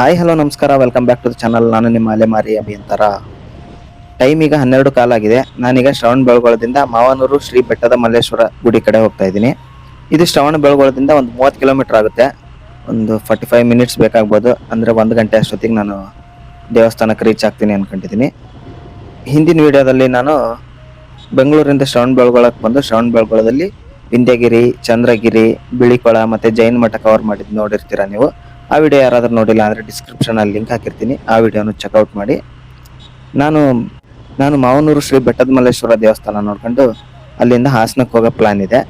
Hi hello ನಮಸ್ಕಾರ, welcome back to the channel. ನಾನು ನಿಮ್ಮ ಅಲೆಮಾರಿ ಅಭಿಯಂತರ. ಟೈಮ್ ಈಗ 12 ಕಾಲಾಗಿದೆ. ನಾನೀಗ ಶ್ರವಣ ಬೆಳಗೊಳದಿಂದ ಮಾವನೂರು ಶ್ರೀ ಬೆಟ್ಟದ ಮಲ್ಲೇಶ್ವರ ಗುಡಿ ಕಡೆ ಹೋಗ್ತಾ ಇದ್ದೀನಿ. ಇದು ಶ್ರವಣ ಬೆಳಗೊಳದಿಂದ ಒಂದು 30 ಕಿಲೋಮೀಟರ್ ಆಗುತ್ತೆ. ಒಂದು 45 ಮಿನಿಟ್ಸ್ ಬೇಕಾಗ್ಬೋದು. ಅಂದ್ರೆ 1 ಗಂಟೆ ಅಷ್ಟೊತ್ತಿಗೆ ನಾನು ದೇವಸ್ಥಾನಕ್ಕೆ ರೀಚ್ ಆಗ್ತೀನಿ ಅನ್ಕೊಂಡಿದ್ದೀನಿ. ಹಿಂದಿನ ವಿಡಿಯೋದಲ್ಲಿ ನಾನು ಬೆಂಗಳೂರಿಂದ ಶ್ರವಣ ಬೆಳಗೊಳಕ್ಕೆ ಬಂದು ಶ್ರವಣ ಬೆಳಗೊಳದಲ್ಲಿ ವಿಂಧ್ಯಗಿರಿ, ಚಂದ್ರಗಿರಿ, ಬಿಳಿಕೊಳ ಮತ್ತೆ ಜೈನ ಮಠ ಕವರ್ ಮಾಡಿದ್ ನೋಡಿರ್ತೀರಾ ನೀವು. ಆ ವಿಡಿಯೋ ಯಾರಾದ್ರೂ ನೋಡಿಲ್ಲ ಅಂದ್ರೆ ಡಿಸ್ಕ್ರಿಪ್ಷನ್ ಅಲ್ಲಿ ಲಿಂಕ್ ಹಾಕಿರ್ತೀನಿ, ಆ ವಿಡಿಯೋನು ಚೆಕ್ಔಟ್ ಮಾಡಿ. ನಾನು ಮಾವನೂರು ಶ್ರೀ ಬೆಟ್ಟದ ಮಲ್ಲೇಶ್ವರ ದೇವಸ್ಥಾನ ನೋಡ್ಕೊಂಡು ಅಲ್ಲಿಂದ ಹಾಸನಕ್ಕೆ ಹೋಗೋ ಪ್ಲಾನ್ ಇದೆ.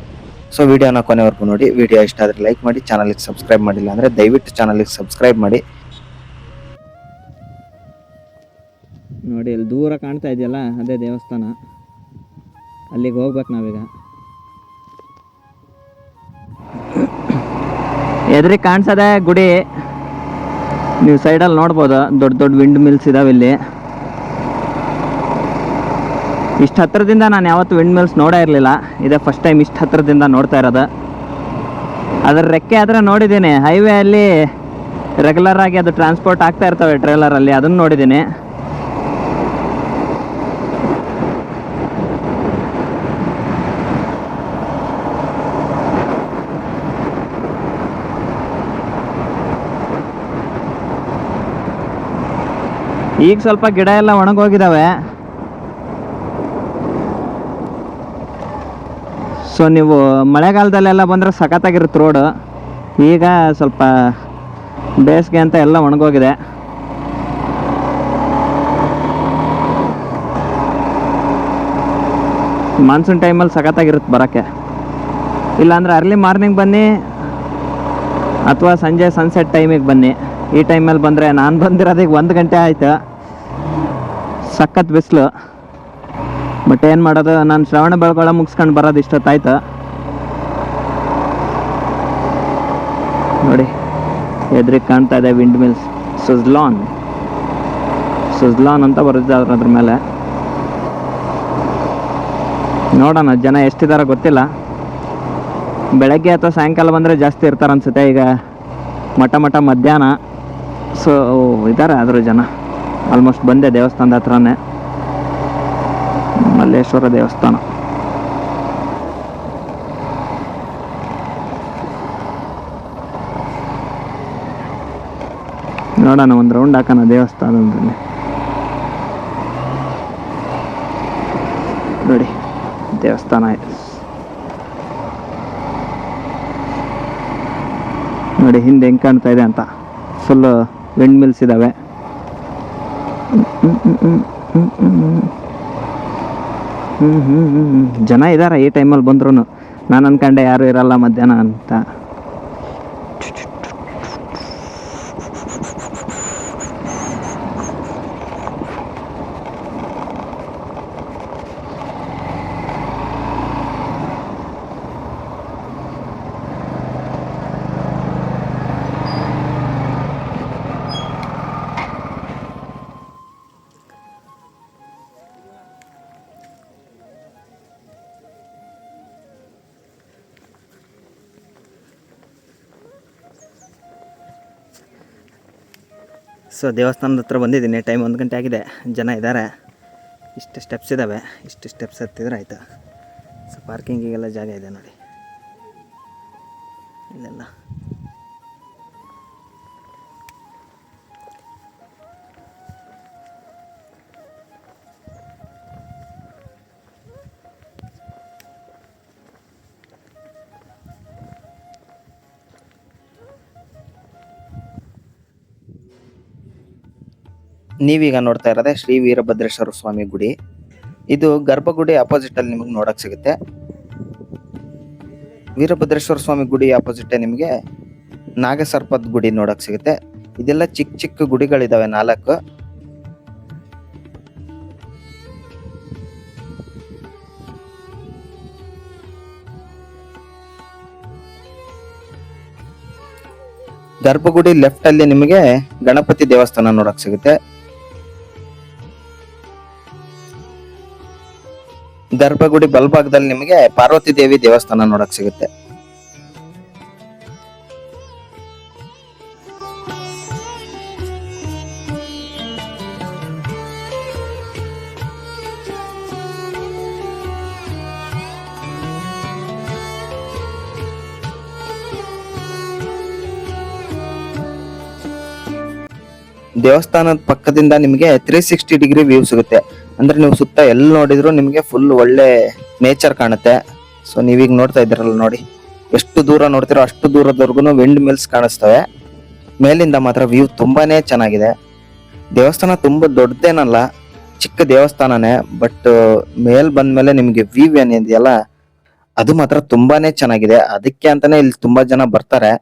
ಸೊ ವಿಡಿಯೋನ ಕೊನೆವರೆಗೂ ನೋಡಿ. ವಿಡಿಯೋ ಇಷ್ಟ ಆದ್ರೆ ಲೈಕ್ ಮಾಡಿ, ಚಾನಲ್ಗೆ ಸಬ್ಸ್ಕ್ರೈಬ್ ಮಾಡಿಲ್ಲ ಅಂದ್ರೆ ದಯವಿಟ್ಟು ಚಾನಲ್ಗೆ ಸಬ್ಸ್ಕ್ರೈಬ್ ಮಾಡಿ. ನೋಡಿ ಅಲ್ಲಿ ದೂರ ಕಾಣ್ತಾ ಇದೆಯಲ್ಲ, ಅದೇ ದೇವಸ್ಥಾನ. ಅಲ್ಲಿಗೆ ಹೋಗ್ಬೇಕು ನಾವೀಗ. ಎದುರಿಗೆ ಕಾಣಿಸೋದೆ ಗುಡಿ. ನೀವು ಸೈಡಲ್ಲಿ ನೋಡ್ಬೋದು, ದೊಡ್ಡ ದೊಡ್ಡ ವಿಂಡ್ ಮಿಲ್ಸ್ ಇದಾವೆ ಇಲ್ಲಿ. ಇಷ್ಟು ಹತ್ತಿರದಿಂದ ನಾನು ಯಾವತ್ತು ವಿಂಡ್ ಮಿಲ್ಸ್ ನೋಡೇ ಇರಲಿಲ್ಲ. ಇದೇ ಫಸ್ಟ್ ಟೈಮ್ ಇಷ್ಟು ಹತ್ತಿರದಿಂದ ನೋಡ್ತಾ ಇರೋದು. ಅದರ ರೆಕ್ಕೆ ಆದರೆ ನೋಡಿದ್ದೀನಿ, ಹೈವೇ ಅಲ್ಲಿ ರೆಗ್ಯುಲರ್ ಆಗಿ ಅದು ಟ್ರಾನ್ಸ್ಪೋರ್ಟ್ ಆಗ್ತಾ ಇರ್ತವೆ ಟ್ರೇಲರಲ್ಲಿ, ಅದನ್ನು ನೋಡಿದ್ದೀನಿ. ಈಗ ಸ್ವಲ್ಪ ಗಿಡ ಎಲ್ಲ ಒಣಗೋಗಿದ್ದಾವೆ. ಸೊ ನೀವು ಮಳೆಗಾಲದಲ್ಲೆಲ್ಲ ಬಂದರೆ ಸಖತ್ತಾಗಿರುತ್ತೆ ರೋಡು. ಈಗ ಸ್ವಲ್ಪ ಬೇಸಿಗೆ ಅಂತ ಎಲ್ಲ ಒಣಗೋಗಿದೆ. ಮಾನ್ಸೂನ್ ಟೈಮಲ್ಲಿ ಸಖತ್ತಾಗಿರುತ್ತೆ ಬರೋಕ್ಕೆ. ಇಲ್ಲಾಂದರೆ ಅರ್ಲಿ ಮಾರ್ನಿಂಗ್ ಬನ್ನಿ ಅಥವಾ ಸಂಜೆ ಸನ್ಸೆಟ್ ಟೈಮಿಗೆ ಬನ್ನಿ. ಈ ಟೈಮಲ್ಲಿ ಬಂದರೆ, ನಾನು ಬಂದಿರೋದೀಗ 1 ಗಂಟೆ ಆಯಿತು. ಸಖತ್ ಬಿಸಿಲು. ಬಟ್ ಏನು ಮಾಡೋದು, ನಾನು ಶ್ರವಣ ಬೆಳಗೊಳ ಮುಗಿಸ್ಕೊಂಡು ಬರೋದು ಇಷ್ಟೊತ್ತಾಯ್ತು. ನೋಡಿ ಎದುರಿಗೆ ಕಾಣ್ತಾ ಇದೆ ವಿಂಡ್ ಮಿಲ್ಸ್. ಸುಜ್ಲಾನ್ ಅಂತ ಬರುತ್ತೆ ಅದ್ರ ಮೇಲೆ. ನೋಡೋಣ ಜನ ಎಷ್ಟಿದಾರ ಗೊತ್ತಿಲ್ಲ. ಬೆಳಗ್ಗೆ ಅಥವಾ ಸಾಯಂಕಾಲ ಬಂದರೆ ಜಾಸ್ತಿ ಇರ್ತಾರೆ ಅನ್ಸುತ್ತೆ. ಈಗ ಮಠ ಮಧ್ಯಾಹ್ನ. ಸೊ ಇದ್ದಾರೆ ಆದರೂ ಜನ. ಆಲ್ಮೋಸ್ಟ್ ಬಂದೆ ದೇವಸ್ಥಾನದ ಹತ್ರನೇ, ಮಲ್ಲೇಶ್ವರ ದೇವಸ್ಥಾನ. ನೋಡೋಣ, ಒಂದು ರೌಂಡ್ ಹಾಕೋಣ ದೇವಸ್ಥಾನದಲ್ಲಿ. ನೋಡಿ ದೇವಸ್ಥಾನ ನೋಡಿ ಹಿಂದೆ ಹೆಂಗೆ ಕಾಣ್ತಾ ಇದೆ ಅಂತ. ಫುಲ್ಲು ವಿಂಡ್ ಮಿಲ್ಸ್ ಇದ್ದಾವೆ. ಜನ ಇದ್ದಾರೆ ಈ ಟೈಮಲ್ಲಿ ಬಂದ್ರು. ನಾನು ಅನ್ಕೊಂಡೆ ಯಾರು ಇರಲ್ಲ ಮಧ್ಯಾಹ್ನ ಅಂತ. ಸೊ ದೇವಸ್ಥಾನದ ಹತ್ರ ಬಂದಿದ್ದೀನಿ. ಟೈಮ್ 1 ಗಂಟೆ ಆಗಿದೆ. ಜನ ಇದ್ದಾರೆ. ಇಷ್ಟು ಸ್ಟೆಪ್ಸ್ ಇದ್ದಾವೆ. ಇಷ್ಟು ಸ್ಟೆಪ್ಸ್ ಹತ್ತಿದ್ರೆ ಆಯಿತು. ಸೊ ಪಾರ್ಕಿಂಗಿಗೆಲ್ಲ ಜಾಗ ಇದೆ ನೋಡಿ ಇಲ್ಲೆಲ್ಲ. ನೀವೀಗ ನೋಡ್ತಾ ಇರೋದೇ ಶ್ರೀ ವೀರಭದ್ರೇಶ್ವರ ಸ್ವಾಮಿ ಗುಡಿ. ಇದು ಗರ್ಭಗುಡಿ ಅಪೋಸಿಟ್ ಅಲ್ಲಿ ನಿಮಗೆ ನೋಡಕ್ ಸಿಗುತ್ತೆ. ವೀರಭದ್ರೇಶ್ವರ ಸ್ವಾಮಿ ಗುಡಿ ಅಪೋಸಿಟ್ ನಿಮಗೆ ನಾಗಸರ್ಪದ ಗುಡಿ ನೋಡಕ್ ಸಿಗುತ್ತೆ. ಇದೆಲ್ಲ ಚಿಕ್ಕ ಚಿಕ್ಕ ಗುಡಿಗಳಿದಾವೆ 4. ಗರ್ಭಗುಡಿ ಲೆಫ್ಟ್ ಅಲ್ಲಿ ನಿಮಗೆ ಗಣಪತಿ ದೇವಸ್ಥಾನ ನೋಡಕ್ ಸಿಗುತ್ತೆ. ಗರ್ಭಗುಡಿ ಬಲಭಾಗದಲ್ಲಿ ನಿಮಗೆ ಪಾರ್ವತಿ ದೇವಿ ದೇವಸ್ಥಾನ ನೋಡಕ್ ಸಿಗುತ್ತೆ. ದೇವಸ್ಥಾನದ ಪಕ್ಕದಿಂದ ನಿಮಗೆ 360 ಡಿಗ್ರಿ ವ್ಯೂ ಸಿಗುತ್ತೆ. ಅಂದ್ರೆ ನೀವು ಸುತ್ತ ಎಲ್ಲಿ ನೋಡಿದ್ರು ನಿಮಗೆ ಫುಲ್ ಒಳ್ಳೆ ನೇಚರ್ ಕಾಣುತ್ತೆ. ಸೊ ನೀವೀಗ ನೋಡ್ತಾ ಇದ್ದೀರಲ್ಲ ನೋಡಿ, ಎಷ್ಟು ದೂರ ನೋಡ್ತೀರೋ ಅಷ್ಟು ದೂರದವರೆಗೂ ವಿಂಡ್ ಮಿಲ್ಸ್ ಕಾಣಿಸ್ತವೆ. ಮೇಲಿಂದ ಮಾತ್ರ ವ್ಯೂ ತುಂಬಾನೇ ಚೆನ್ನಾಗಿದೆ. ದೇವಸ್ಥಾನ ತುಂಬಾ ದೊಡ್ಡದೇನಲ್ಲ, ಚಿಕ್ಕ ದೇವಸ್ಥಾನನೇ. ಬಟ್ ಮೇಲ್ ಬಂದ್ಮೇಲೆ ನಿಮ್ಗೆ ವ್ಯೂ ಏನಿದೆಯಲ್ಲ ಅದು ಮಾತ್ರ ತುಂಬಾನೇ ಚೆನ್ನಾಗಿದೆ. ಅದಕ್ಕೆ ಅಂತಾನೆ ಇಲ್ಲಿ ತುಂಬಾ ಜನ ಬರ್ತಾರೆ.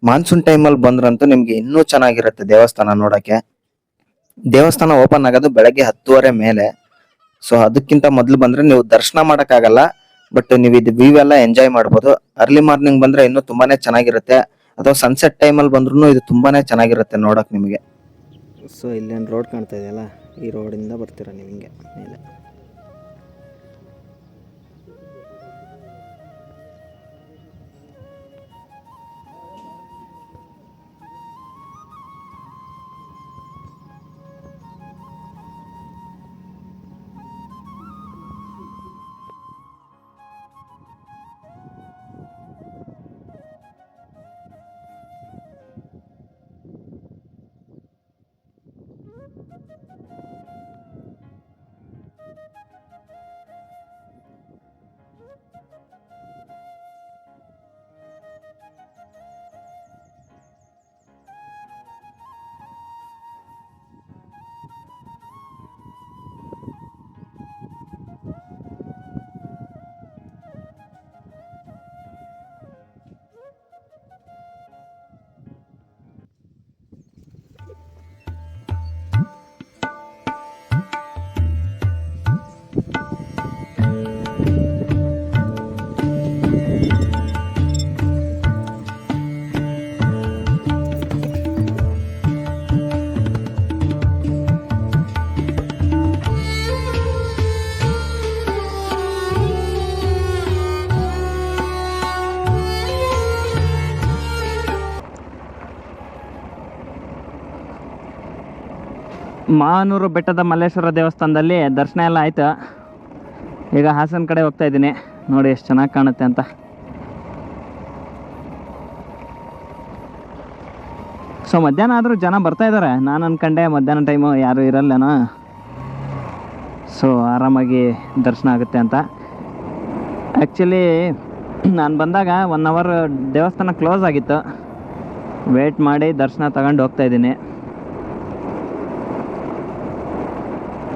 ಮಾನ್ಸೂನ್ ಟೈಮಲ್ಲಿ ಬಂದ್ರಂತೂ ನಿಮ್ಗೆ ಇನ್ನೂ ಚೆನ್ನಾಗಿರುತ್ತೆ ದೇವಸ್ಥಾನ ನೋಡಕ್ಕೆ. ದೇವಸ್ಥಾನ ಓಪನ್ ಆಗೋದು ಬೆಳಗ್ಗೆ 10:30 ಮೇಲೆ. ಸೊ ಅದಕ್ಕಿಂತ ಮೊದ್ಲು ಬಂದ್ರೆ ನೀವು ದರ್ಶನ ಮಾಡಕ್ಕಾಗಲ್ಲ, ಬಟ್ ನೀವು ಇದು ವ್ಯೂ ಎಲ್ಲ ಎಂಜಾಯ್ ಮಾಡ್ಬೋದು. ಅರ್ಲಿ ಮಾರ್ನಿಂಗ್ ಬಂದ್ರೆ ಇನ್ನೂ ತುಂಬಾನೇ ಚೆನ್ನಾಗಿರುತ್ತೆ, ಅಥವಾ ಸನ್ಸೆಟ್ ಟೈಮಲ್ಲಿ ಬಂದ್ರೂ ಇದು ತುಂಬಾನೇ ಚೆನ್ನಾಗಿರುತ್ತೆ ನೋಡಕ್ ನಿಮಗೆ. ಸೊ ಇಲ್ಲೇನು ರೋಡ್ ಕಾಣ್ತಾ ಇದೆಯಲ್ಲ, ಈ ರೋಡಿಂದ ಬರ್ತೀರಾ ನೀವು ಹಿಂಗೆ ಮೇಲೆ. ಮಾನೂರು ಬೆಟ್ಟದ ಮಲ್ಲೇಶ್ವರ ದೇವಸ್ಥಾನದಲ್ಲಿ ದರ್ಶನ ಎಲ್ಲ ಆಯ್ತು. ಈಗ ಹಾಸನ ಕಡೆ ಹೋಗ್ತಾ ಇದ್ದೀನಿ. ನೋಡಿ ಎಷ್ಟು ಚೆನ್ನಾಗಿ ಕಾಣುತ್ತೆ ಅಂತ. ಸೊ ಮಧ್ಯಾಹ್ನ ಆದರೂ ಜನ ಬರ್ತಾ ಇದ್ದಾರೆ. ನಾನು ಅನ್ಕೊಂಡೆ ಮಧ್ಯಾಹ್ನ ಟೈಮು ಯಾರೂ ಇರಲ್ಲೇನೋ, ಸೊ ಆರಾಮಾಗಿ ದರ್ಶನ ಆಗುತ್ತೆ ಅಂತ. ಆ್ಯಕ್ಚುಲಿ ನಾನು ಬಂದಾಗ 1 ಅವರ್ ದೇವಸ್ಥಾನ ಕ್ಲೋಸ್ ಆಗಿತ್ತು. ವೇಟ್ ಮಾಡಿ ದರ್ಶನ ತಗೊಂಡು ಹೋಗ್ತಾ ಇದ್ದೀನಿ.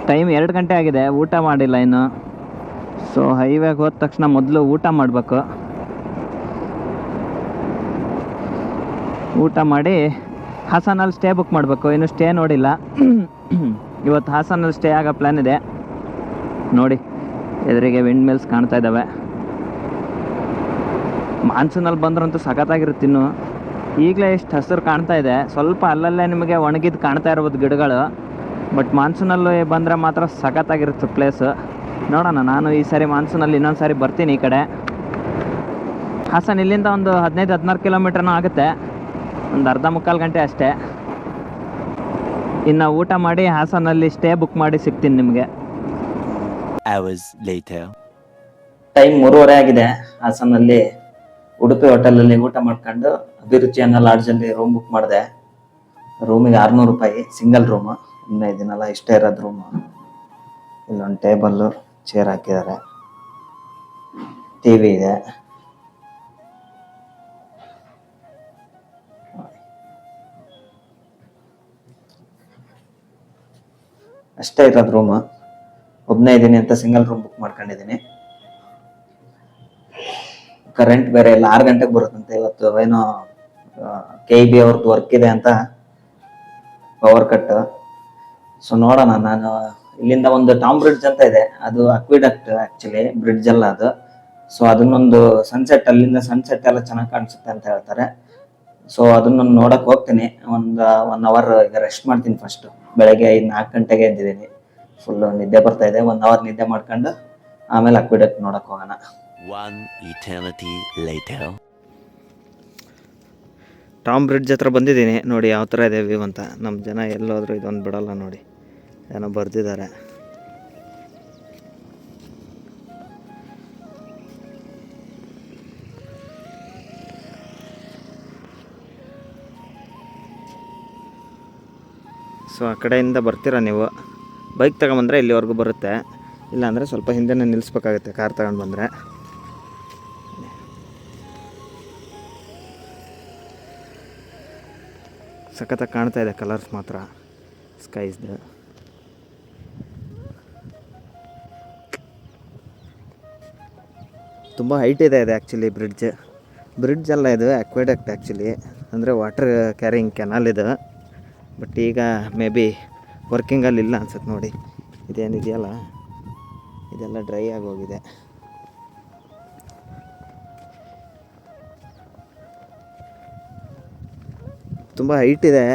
ಟೈಮ್ 2 ಗಂಟೆ ಆಗಿದೆ, ಊಟ ಮಾಡಿಲ್ಲ ಇನ್ನು. ಸೊ ಹೈವೇಗೆ ಹೋದ ತಕ್ಷಣ ಮೊದಲು ಊಟ ಮಾಡಬೇಕು. ಊಟ ಮಾಡಿ ಹಾಸನಲ್ಲಿ ಸ್ಟೇ ಬುಕ್ ಮಾಡಬೇಕು. ಇನ್ನು ಸ್ಟೇ ನೋಡಿಲ್ಲ. ಇವತ್ತು ಹಾಸನಲ್ಲಿ ಸ್ಟೇ ಆಗೋ ಪ್ಲ್ಯಾನ್ ಇದೆ. ನೋಡಿ ಎದುರಿಗೆ ವಿಂಡ್ ಮಿಲ್ಸ್ ಕಾಣ್ತಾ ಇದ್ದಾವೆ. ಮಾನ್ಸೂನಲ್ಲಿ ಬಂದ್ರಂತೂ ಸಖತ್ತಾಗಿರುತ್ತೆ. ಇನ್ನು ಈಗಲೇ ಇಷ್ಟು ಹಸಿರು ಕಾಣ್ತಾ ಇದೆ. ಸ್ವಲ್ಪ ಅಲ್ಲಲ್ಲೇ ನಿಮಗೆ ಒಣಗಿದ್ದು ಕಾಣ್ತಾ ಇರ್ಬೋದು ಗಿಡಗಳು. ಬಟ್ ಮಾನ್ಸೂನಲ್ಲಿ ಬಂದರೆ ಮಾತ್ರ ಸಖತ್ತಾಗಿರುತ್ತೆ ಪ್ಲೇಸು. ನೋಡೋಣ, ನಾನು ಈ ಸಾರಿ ಮಾನ್ಸೂನಲ್ಲಿ ಇನ್ನೊಂದು ಸಾರಿ ಬರ್ತೀನಿ ಈ ಕಡೆ. ಹಾಸನ ಇಲ್ಲಿಂದ ಒಂದು 15-16 ಕಿಲೋಮೀಟ್ರನೂ ಆಗುತ್ತೆ. ಒಂದು ಅರ್ಧ ಮುಕ್ಕಾಲು ಗಂಟೆ ಅಷ್ಟೇ. ಇನ್ನು ಊಟ ಮಾಡಿ ಹಾಸನಲ್ಲಿ ಸ್ಟೇ ಬುಕ್ ಮಾಡಿ ಸಿಗ್ತೀನಿ ನಿಮಗೆ. ಟೈಮ್ 3:30 ಆಗಿದೆ. ಹಾಸನಲ್ಲಿ ಉಡುಪಿ ಹೋಟೆಲಲ್ಲಿ ಊಟ ಮಾಡ್ಕೊಂಡು ಅಭಿರುಚಿ ಅನ್ನೋ ಲಾಡ್ಜಲ್ಲಿ ರೂಮ್ ಬುಕ್ ಮಾಡಿದೆ. ರೂಮಿಗೆ 600 ರೂಪಾಯಿ ಸಿಂಗಲ್ ರೂಮು. ಇನ್ನೂ ಇದನ್ನೆಲ್ಲ ಇಷ್ಟೇ ಇರೋದು ರೂಮು. ಇಲ್ಲೊಂದು ಟೇಬಲ್ಲು, ಚೇರ್ ಹಾಕಿದ್ದಾರೆ, ಟಿವಿ ಇದೆ. ಅಷ್ಟೇ ಇರೋದು ರೂಮು. ಒಬ್ಬನೇ ಇದ್ದೀನಿ ಅಂತ ಸಿಂಗಲ್ ರೂಮ್ ಬುಕ್ ಮಾಡ್ಕೊಂಡಿದ್ದೀನಿ. ಕರೆಂಟ್ ಬೇರೆ ಇಲ್ಲ, 6 ಗಂಟೆಗೆ ಬರುತ್ತಂತೆ. ಇವತ್ತು ಏನೋ KEB ಅವ್ರದ್ದು ವರ್ಕ್ ಇದೆ ಅಂತ ಪವರ್ ಕಟ್. ಸೊ ನೋಡೋಣ. ನಾನು ಇಲ್ಲಿಂದ ಒಂದು ಟಾಮ್ ಬ್ರಿಡ್ಜ್ ಅಂತ ಇದೆ, ಅದು ಅಕ್ವಿಡಕ್ಟ್ ಆಕ್ಚುಲಿ, ಬ್ರಿಡ್ಜ್ ಅಲ್ಲ ಅದು. ಸೊ ಅದನ್ನೊಂದು ಸನ್ಸೆಟ್, ಅಲ್ಲಿಂದ ಸನ್ಸೆಟ್ ಎಲ್ಲ ಚೆನ್ನಾಗಿ ಕಾಣಿಸುತ್ತೆ ಅಂತ ಹೇಳ್ತಾರೆ. ಸೊ ಅದನ್ನೊಂದು ನೋಡಕ್ ಹೋಗ್ತೀನಿ. ಒಂದು 1 ಅವರ್ ಈಗ ರೆಸ್ಟ್ ಮಾಡ್ತೀನಿ. ಫಸ್ಟ್ ಬೆಳಗ್ಗೆ 4 ಗಂಟೆಗೆ ಎದ್ದಿದ್ದೀನಿ. ಫುಲ್ ನಿದ್ದೆ ಬರ್ತಾ ಇದೆ. 1 ಅವರ್ ನಿದ್ದೆ ಮಾಡ್ಕೊಂಡು ಆಮೇಲೆ ಅಕ್ವಿಡಕ್ಟ್ ನೋಡಕ್ ಹೋಗೋಣ. ಟಾಮ್ ಬ್ರಿಡ್ಜ್ ಹತ್ರ ಬಂದಿದ್ದೀನಿ. ನೋಡಿ ಯಾವ ಥರ ಇದೆ ವ್ಯೂ ಅಂತ. ನಮ್ಮ ಜನ ಎಲ್ಲೋದ್ರು ಇದೊಂದು ಬಿಡಲ್ಲ ನೋಡಿ, ಏನೋ ಬರ್ದಿದ್ದಾರೆ. ಸೊ ಆ ಕಡೆಯಿಂದ ಬರ್ತೀರಾ ನೀವು, ಬೈಕ್ ತಗೊಂಬಂದರೆ ಇಲ್ಲಿವರೆಗೂ ಬರುತ್ತೆ, ಇಲ್ಲಾಂದರೆ ಸ್ವಲ್ಪ ಹಿಂದೆನೇ ನಿಲ್ಲಿಸ್ಬೇಕಾಗುತ್ತೆ ಕಾರ್ ತಗೊಂಡು ಬಂದರೆ. ಸಖತ್ತಾಗಿ ಕಾಣ್ತಾ ಇದೆ ಕಲರ್ಸ್ ಮಾತ್ರ ಸ್ಕೈಸ್ದು. ತುಂಬ ಹೈಟ್ ಇದೆ ಆ್ಯಕ್ಚುಲಿ ಬ್ರಿಡ್ಜ್ ಅಲ್ಲ ಇದು, ಅಕ್ವೆಡಕ್ಟ್ ಆ್ಯಕ್ಚುಲಿ, ಅಂದರೆ ವಾಟರ್ ಕ್ಯಾರಿಂಗ್ ಕೆನಾಲ್ ಇದು. ಬಟ್ ಈಗ ಮೇ ಬಿ ವರ್ಕಿಂಗಲ್ಲಿ ಇಲ್ಲ ಅನ್ಸುತ್ತೆ. ನೋಡಿ ಇದೇನಿದೆಯಲ್ಲ ಇದೆಲ್ಲ ಡ್ರೈ ಆಗೋಗಿದೆ. ತುಂಬ ಹೈಟ್ ಇದೆ.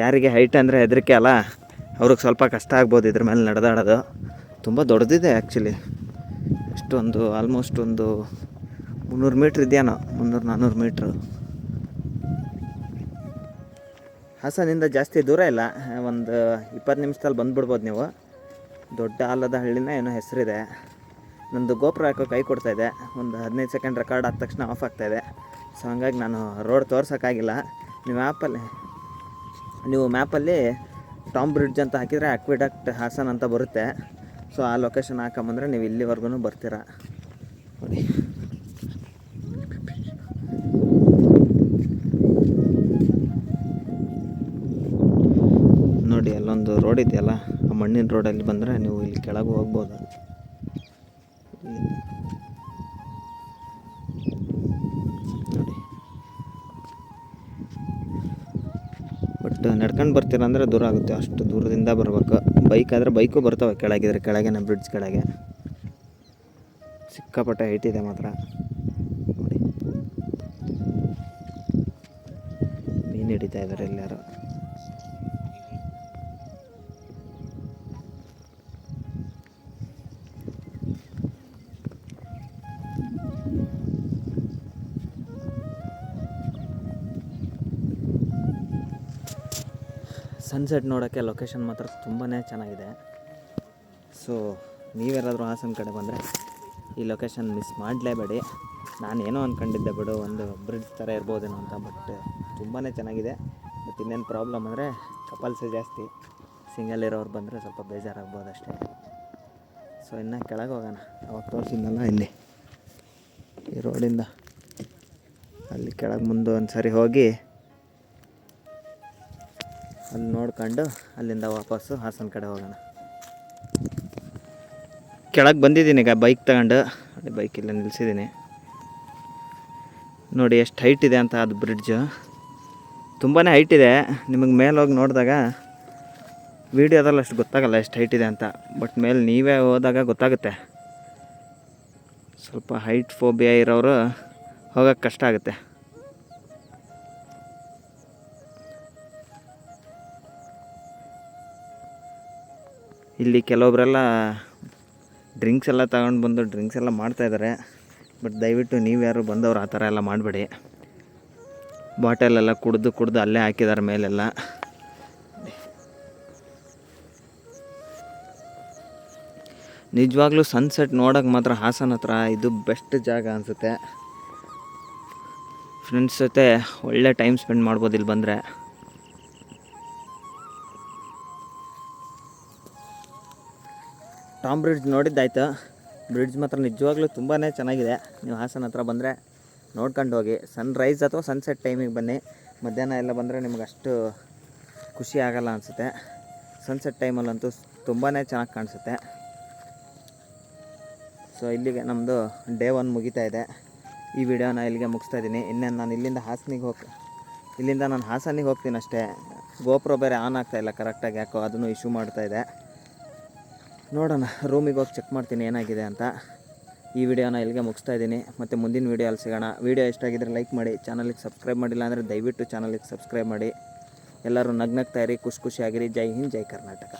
ಯಾರಿಗೆ ಹೈಟ್ ಅಂದರೆ ಹೆದರಿಕೆ ಅಲ್ಲ, ಅವ್ರಿಗೆ ಸ್ವಲ್ಪ ಕಷ್ಟ ಆಗ್ಬೋದು ಇದ್ರ ಮೇಲೆ ನಡೆದಾಡೋದು. ತುಂಬ ದೊಡ್ಡದಿದೆ ಆ್ಯಕ್ಚುಲಿ. ಎಷ್ಟೊಂದು ಆಲ್ಮೋಸ್ಟ್ ಒಂದು 300 ಮೀಟ್ರ್ ಇದೆಯೇನೋ, 300-400 ಮೀಟ್ರು. ಹಾಸನಿಂದ ಜಾಸ್ತಿ ದೂರ ಇಲ್ಲ, ಒಂದು 20 ನಿಮಿಷದಲ್ಲಿ ಬಂದುಬಿಡ್ಬೋದು ನೀವು. ದೊಡ್ಡ ಆಲದ ಹಳ್ಳಿನ ಏನೋ ಹೆಸರಿದೆ. ನಂದು ಗೋಪುರ ಹಾಕೋ ಕೈ ಕೊಡ್ತಾಯಿದೆ, ಒಂದು 15 ಸೆಕೆಂಡ್ ರೆಕಾರ್ಡ್ ಆದ ತಕ್ಷಣ ಆಫ್ ಆಗ್ತಾಯಿದೆ. ಸೊ ಹಂಗಾಗಿ ನಾನು ರೋಡ್ ತೋರ್ಸೋಕ್ಕಾಗಿಲ್ಲ. ನೀವು ಮ್ಯಾಪಲ್ಲಿ ಟಾಮ್ ಬ್ರಿಡ್ಜ್ ಅಂತ ಹಾಕಿದರೆ ಅಕ್ವಿಡಕ್ಟ್ ಹಾಸನ್ ಅಂತ ಬರುತ್ತೆ. ಸೊ ಆ ಲೊಕೇಶನ್ ಹಾಕೊಂಬಂದರೆ ನೀವು ಇಲ್ಲಿವರೆಗೂ ಬರ್ತೀರಾ. ನೋಡಿ ನೋಡಿ ಅಲ್ಲೊಂದು ರೋಡ್ ಇದೆಯಲ್ಲ, ಆ ಮಣ್ಣಿನ ರೋಡಲ್ಲಿ ಬಂದರೆ ನೀವು ಇಲ್ಲಿ ಕೆಳಗೆ ಹೋಗ್ಬೋದು. ನೋಡಿ, ಬಟ್ ನಡ್ಕೊಂಡು ಬರ್ತೀರ ಅಂದರೆ ದೂರ ಆಗುತ್ತೆ, ಅಷ್ಟು ದೂರದಿಂದ ಬರ್ಬೇಕು. ಬೈಕ್ ಆದರೆ ಬೈಕು ಬರ್ತವೆ ಕೆಳಗಿದ್ರೆ, ಕೆಳಗೆ ಬ್ರಿಡ್ಜ್ ಕೆಳಗೆ. ಸಿಕ್ಕಾಪಟ್ಟೆ ಹೈಟ್ ಇದೆ ಮಾತ್ರ. ನೋಡಿ ಮೀನು ಹಿಡಿತಾ ಇದ್ದಾರೆ ಎಲ್ಲಾರು. ಸನ್ಸೆಟ್ ನೋಡೋಕ್ಕೆ ಲೊಕೇಶನ್ ಮಾತ್ರ ತುಂಬಾ ಚೆನ್ನಾಗಿದೆ. ಸೊ ನೀವ್ಯಾರಾದರೂ ಹಾಸನ ಕಡೆ ಬಂದರೆ ಈ ಲೊಕೇಶನ್ ಮಿಸ್ ಮಾಡಲೇಬೇಡಿ. ನಾನೇನೋ ಅಂದ್ಕೊಂಡಿದ್ದೆ ಬಿಡು, ಒಂದು ಬ್ರಿಡ್ಜ್ ಥರ ಇರ್ಬೋದೇನೋ ಅಂತ, ಬಟ್ ತುಂಬಾ ಚೆನ್ನಾಗಿದೆ. ಬಟ್ ಇನ್ನೇನು ಪ್ರಾಬ್ಲಮ್ ಅಂದರೆ ಕಪಲ್ಸೇ ಜಾಸ್ತಿ, ಸಿಂಗಲ್ ಇರೋರು ಬಂದರೆ ಸ್ವಲ್ಪ ಬೇಜಾರಾಗ್ಬೋದು ಅಷ್ಟೇ. ಸೊ ಇನ್ನು ಕೆಳಗೆ ಹೋಗೋಣ. ಅವಾಗ ತೋರಿಸಿದ್ನಲ್ಲ ಇಲ್ಲಿ ಈ ರೋಡಿಂದ ಅಲ್ಲಿ ಕೆಳಗೆ ಮುಂದೆ ಒಂದು ಸರಿ ಹೋಗಿ ಅಲ್ಲಿ ನೋಡ್ಕೊಂಡು ಅಲ್ಲಿಂದ ವಾಪಸ್ಸು ಹಾಸನ ಕಡೆ ಹೋಗೋಣ. ಕೆಳಗೆ ಬಂದಿದ್ದೀನಿ ಈಗ ಬೈಕ್ ತಗೊಂಡು. ಅಲ್ಲಿ ಬೈಕ್ ಇಲ್ಲ ನಿಲ್ಲಿಸಿದ್ದೀನಿ. ನೋಡಿ ಎಷ್ಟು ಹೈಟ್ ಇದೆ ಅಂತ ಅದು ಬ್ರಿಡ್ಜು. ತುಂಬಾ ಹೈಟ್ ಇದೆ. ನಿಮಗೆ ಮೇಲೆ ಹೋಗಿ ನೋಡಿದಾಗ ವೀಡಿಯೋದಲ್ಲಿ ಅಷ್ಟು ಗೊತ್ತಾಗಲ್ಲ ಎಷ್ಟು ಹೈಟ್ ಇದೆ ಅಂತ, ಬಟ್ ಮೇಲೆ ನೀವೇ ಹೋದಾಗ ಗೊತ್ತಾಗುತ್ತೆ. ಸ್ವಲ್ಪ ಹೈಟ್ ಫೋಬಿಯಾ ಇರೋರು ಹೋಗೋಕ್ಕೆ ಕಷ್ಟ ಆಗುತ್ತೆ. ಇಲ್ಲಿ ಕೆಲವೊಬ್ಬರೆಲ್ಲ ಡ್ರಿಂಕ್ಸ್ ಎಲ್ಲ ತಗೊಂಡು ಬಂದು ಡ್ರಿಂಕ್ಸ್ ಎಲ್ಲ ಮಾಡ್ತಾಯಿದ್ದಾರೆ. ಬಟ್ ದಯವಿಟ್ಟು ನೀವು ಯಾರು ಬಂದವರು ಆ ಥರ ಎಲ್ಲ ಮಾಡಬೇಡಿ. ಬಾಟಲೆಲ್ಲ ಕುಡ್ದು ಅಲ್ಲೇ ಹಾಕಿದ್ದಾರೆ ಮೇಲೆಲ್ಲ. ನಿಜವಾಗ್ಲೂ ಸನ್ಸೆಟ್ ನೋಡೋಕೆ ಮಾತ್ರ ಹಾಸನ ಹತ್ರ ಇದು ಬೆಸ್ಟ್ ಜಾಗ ಅನಿಸುತ್ತೆ. ಫ್ರೆಂಡ್ಸ್ ಜೊತೆ ಒಳ್ಳೆ ಟೈಮ್ ಸ್ಪೆಂಡ್ ಮಾಡ್ಬೋದು ಇಲ್ಲಿ ಬಂದರೆ. Tom bridge ನೋಡಿದ್ದಾಯ್ತು. ಬ್ರಿಡ್ಜ್ ಮಾತ್ರ ನಿಜವಾಗ್ಲೂ ತುಂಬಾ ಚೆನ್ನಾಗಿದೆ. ನೀವು ಹಾಸನ ಹತ್ರ ಬಂದರೆ ನೋಡ್ಕೊಂಡು ಹೋಗಿ. ಸನ್ರೈಸ್ ಅಥವಾ ಸನ್ಸೆಟ್ ಟೈಮಿಗೆ ಬನ್ನಿ. ಮಧ್ಯಾಹ್ನ ಎಲ್ಲ ಬಂದರೆ ನಿಮ್ಗೆ ಅಷ್ಟು ಖುಷಿ ಆಗಲ್ಲ ಅನಿಸುತ್ತೆ. ಸನ್ಸೆಟ್ ಟೈಮಲ್ಲಂತೂ ತುಂಬಾ ಚೆನ್ನಾಗಿ ಕಾಣಿಸುತ್ತೆ. ಸೊ ಇಲ್ಲಿಗೆ ನಮ್ಮದು ಡೇ 1 ಮುಗಿತಾ ಇದೆ. ಈ ವಿಡಿಯೋನ ಇಲ್ಲಿಗೆ ಮುಗಿಸ್ತಾ ಇದ್ದೀನಿ. ಇನ್ನೇನು ನಾನು ಇಲ್ಲಿಂದ ನಾನು ಹಾಸನಿಗೆ ಹೋಗ್ತೀನಿ ಅಷ್ಟೇ. ಗೋಪ್ರೋ ಬೇರೆ ಆನ್ ಆಗ್ತಾಯಿಲ್ಲ ಕರೆಕ್ಟಾಗಿ, ಯಾಕೋ ಅದನ್ನು ಇಶ್ಯೂ ಮಾಡ್ತಾಯಿದೆ. ನೋಡೋಣ, ರೂಮಿಗೆ ಹೋಗಿ ಚೆಕ್ ಮಾಡ್ತೀನಿ ಏನಾಗಿದೆ ಅಂತ. ಈ ವಿಡಿಯೋನ ಇಲ್ಲಿಗೆ ಮುಗಿಸ್ತಾ ಇದ್ದೀನಿ. ಮತ್ತು ಮುಂದಿನ ವಿಡಿಯೋಲ್ಲಿ ಸಿಗೋಣ. ವಿಡಿಯೋ ಇಷ್ಟ ಆಗಿದ್ದರೆ ಲೈಕ್ ಮಾಡಿ, ಚಾನಲಿಗೆ ಸಬ್ಸ್ಕ್ರೈಬ್ ಮಾಡಿಲ್ಲ ಅಂದರೆ ದಯವಿಟ್ಟು ಚಾನಲಿಗೆ ಸಬ್ಸ್ಕ್ರೈಬ್ ಮಾಡಿ. ಎಲ್ಲರೂ ನಗ್ನಗ್ತಾ ಇರಿ, ಖುಷಿಯಾಗಿರಿ. ಜೈ ಹಿಂದ್, ಜೈ ಕರ್ನಾಟಕ.